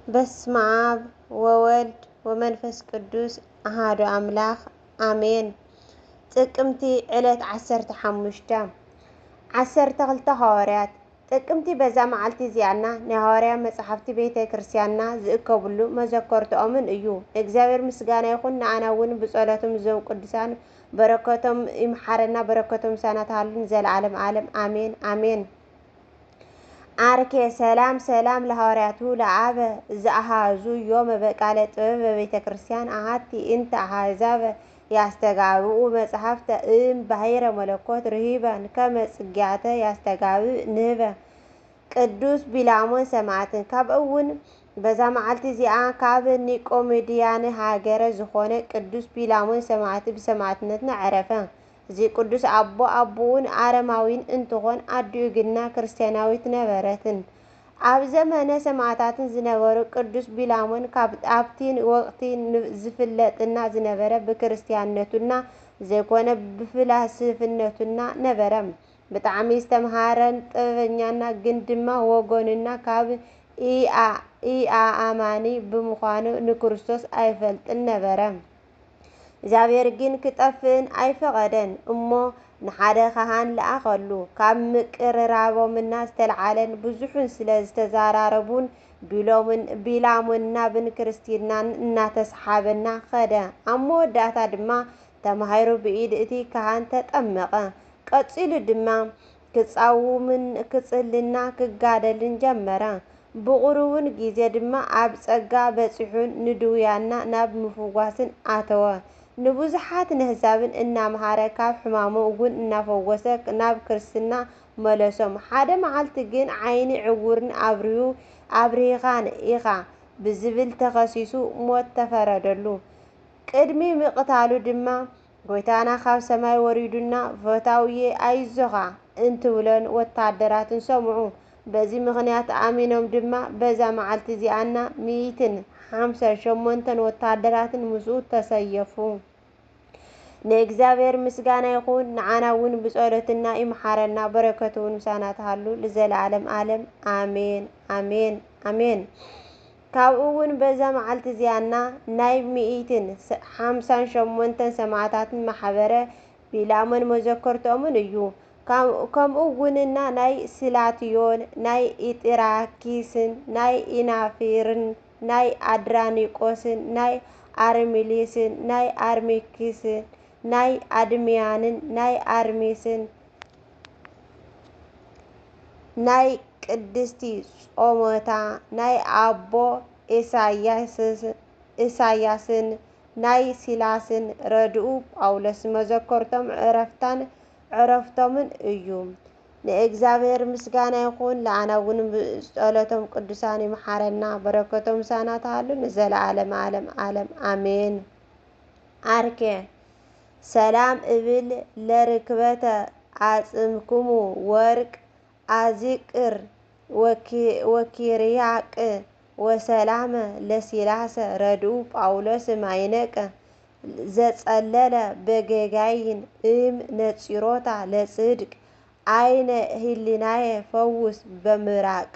በስመ አብ ወወልድ ወመንፈስ ቅዱስ አሐዱ አምላክ አሜን። ጥቅምቲ ዕለት 15 12 ሐዋርያት ጥቅምቲ በዛ መዓልቲ እዚኣና ናይ ሐዋርያት መጽሓፍቲ ቤተ ክርስቲያንና ዝእከብሉ መዘከርቶምን እዩ። እግዚአብሔር ምስጋና ይኹን ንኣና እውን ብጸሎቶም ዞም ቅዱሳን በረከቶም ይምሓረና በረከቶም ሳናታሉን ዘለዓለም ዓለም አሜን አሜን። አርኬ ሰላም ሰላም ለሐዋርያቱ ለአበ ዘአሃዙ ዮም በቃለ ጥበብ በቤተ ክርስቲያን አሃቲ እንተ አሃዛበ ያስተጋብኡ መጽሐፍተ ባሕረ መለኮት ርሂበን ከመ ጽጌያተ ያስተጋብእ ንህበ ቅዱስ ቢላሞን ሰማዕትን ካብ እውን በዛ መዓልቲ እዚኣ ካብ ኒቆሜድያን ሃገረ ዝኾነ ቅዱስ ቢላሞን ሰማዕቲ ብሰማዕትነትና ዕረፈ። እዚ ቅዱስ አቦውን አረማዊን እንትኾን አዲኡ ግና ክርስቲያናዊት ነበረትን። ኣብ ዘመነ ሰማዕታትን ዝነበሩ ቅዱስ ቢላሞን ኣብቲ ወቅቲ ዝፍለጥና ዝነበረ ብክርስቲያንነቱና ዘይኮነ ብፍላስፍነቱና ነበረ። ብጣዕሚ ዝተምሃረን ጥበበኛና ግን ድማ ወገኑና ካብ ኢአማኒ ብምዃኑ ንክርስቶስ ኣይፈልጥን ነበረ። እግዚአብሔር ግን ክጠፍእን ኣይፈቐደን እሞ ንሓደ ካህን ለኣኸሉ ካብ ምቅርራቦምና ዝተለዓለን ብዙሑን ስለ ዝተዘራረቡን ቢላሞን ናብን ክርስትናን እናተሰሓበና ኸደ። ኣብ መወዳእታ ድማ ተማሂሩ ብኢድ እቲ ካህን ተጠመቐ። ቀፂሉ ድማ ክጻውምን ክጽልና ክጋደልን ጀመረ። ብቑሩብን ጊዜ ድማ ኣብ ጸጋ በፂሑን ንድውያና ናብ ምፍዋስን ኣተወ። ንብዙሓት ንህዛብን እናምሃረ ካብ ሕማሙ እውን እናፈወሰ ናብ ክርስትና መለሶም። ሓደ መዓልቲ ግን ዓይኒ ዕውርን ኣብሪኻን ኢኻ ብዝብል ተኸሲሱ ሞት ተፈረደሉ። ቅድሚ ምቕታሉ ድማ ጎይታና ካብ ሰማይ ወሪዱና ፈታውየ ኣይዞኻ እንትብሎን ወታደራትን ሰምዑ። በዚ ምኽንያት ኣሚኖም ድማ በዛ መዓልቲ እዚኣና 158 ወታደራትን ምስኡ ተሰየፉ። ንእግዚአብሔር ምስጋና ይኹን ንዓና እውን ብጸሎትና ይምሓረና በረከቱ እውን ምሳና ተሃሉ ለዘለዓለም ዓለም አሜን አሜን አሜን። ካብኡ እውን በዛ መዓልቲ እዚኣና ናይ 158 ሰማዕታትን ማሕበረ ቢላሞን መዘከርቶምን እዩ። ከምኡ እውንና ናይ ስላትዮን ናይ ኢጥራኪስን ናይ ኢናፊርን ናይ አድራኒቆስን ናይ አርሜልስን ናይ አርሜክስን ናይ አድሚያንን ናይ አርሜስን ናይ ቅድስቲ ጾሞታ ናይ አቦ ኢሳያስን ናይ ሲላስን ረድኡ ጳውሎስ መዘከርቶም ዕረፍቶምን እዩ። ንእግዚአብሔር ምስጋና ይኹን ለኣና እውን ብጸሎቶም ቅዱሳን ይምሓረና በረከቶም ሳና ተሃሉ ንዘለዓለም ዓለም ዓለም አሜን። አርኬ ሰላም እብል ለርክበተ አጽምክሙ ወርቅ አዚቅር ወኪርያቅ ወሰላመ ለሲላሰ ረድኡ ጳውሎስ ማይነቀ ዘጸለለ በጌጋይን ነጺሮታ ለጽድቅ አይነ ህሊናየ ፈውስ በምራቅ።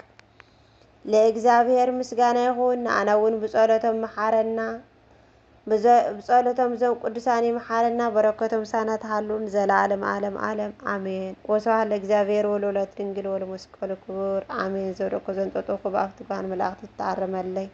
ለእግዚአብሔር ምስጋና ይኹን ንኣና እውን ብጸሎቶም መሓረና ብጸሎቶም ዞም ቅዱሳን ይምሓረና በረከቶም ሳና ተሃሉ ዘለዓለም ዓለም ዓለም አሜን። ወስብሐት ለእግዚአብሔር ወለወላዲቱ ድንግል ወለመስቀሉ ክቡር አሜን። ዘብደኮ ዘንጠጦ ክብኣፍቲ ጋን መላእክቲ ተኣረመለይ